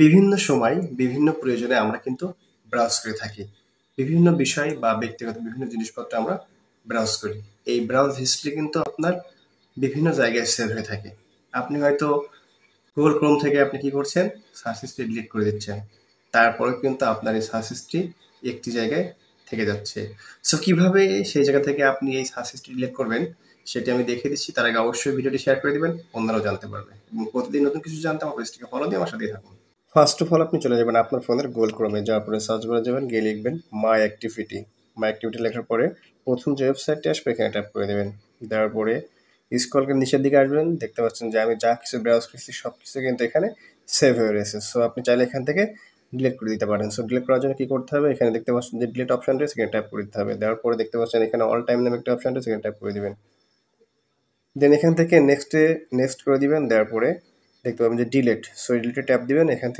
বিভিন্ন সময় বিভিন্ন প্রয়োজনে আমরা কিন্তু ব্রাউজ করে থাকি। বিভিন্ন বিষয় বা ব্যক্তিগত বিভিন্ন জিনিসপত্র আমরা ব্রাউজ করি। এই ব্রাউজ হিস্ট্রি কিন্তু আপনার বিভিন্ন জায়গায় সেভ হয়ে থাকে। আপনি হয়তো গুগল ক্রোম থেকে আপনি কি করছেন? সার্চ হিস্ট্রি ডিলিট করে দিচ্ছেন। তারপরেও কিন্তু আপনার এই সার্চ হিস্ট্রি একটি জায়গায় থেকে যাচ্ছে। সো কিভাবে সেই জায়গা থেকে আপনি এই সার্চ হিস্ট্রি ডিলিট করবেন সেটি আমি দেখিয়ে দিচ্ছি। তার আগে অবশ্যই ভিডিওটি শেয়ার করে দিবেন, অন্যরাও জানতে পারবে। এবং প্রতিদিন নতুন কিছু জানতে আমার পেজটিকে ফলো দিয়ে আমার সাথেই থাকুন। ফার্স্ট অফ অল আপনি চলে যাবেন আপনার ফোনের গুগল ক্রোমে, যাওয়ার পরে সার্চ বারে যাবেন, গিয়ে লিখবেন মাই অ্যাক্টিভিটি। মাই অ্যাক্টিভিটি লেখার পরে প্রথম যে ওয়েবসাইটটি আসবে এখানে ট্যাপ করে দেবেন। দেওয়ার পরে স্ক্রল করে নিচের দিকে আসবেন, দেখতে পাচ্ছেন যে আমি যা কিছু ব্রাউজ করছি সব কিছু কিন্তু এখানে সেভ হয়ে রয়েছে। সো আপনি চাইলে এখান থেকে ডিলিট করে দিতে পারেন। সো ডিলিট করার জন্য কি করতে হবে? এখানে দেখতে পাচ্ছেন যে ডিলিট অপশন রয়েছে, এখানে ট্যাপ করে দিতে হবে। দেওয়ার পরে দেখতে পাচ্ছেন এখানে অল টাইম নামে একটা অপশন রয়েছে, এখানে ট্যাপ করে দিবেন। দেন এখান থেকে নেক্সট করে দিবেন। দেওয়ার পরে দেখতে পাবেন যে ডিলিট। সো ডিলিটে ট্যাপ দিবেন। এখান থেকে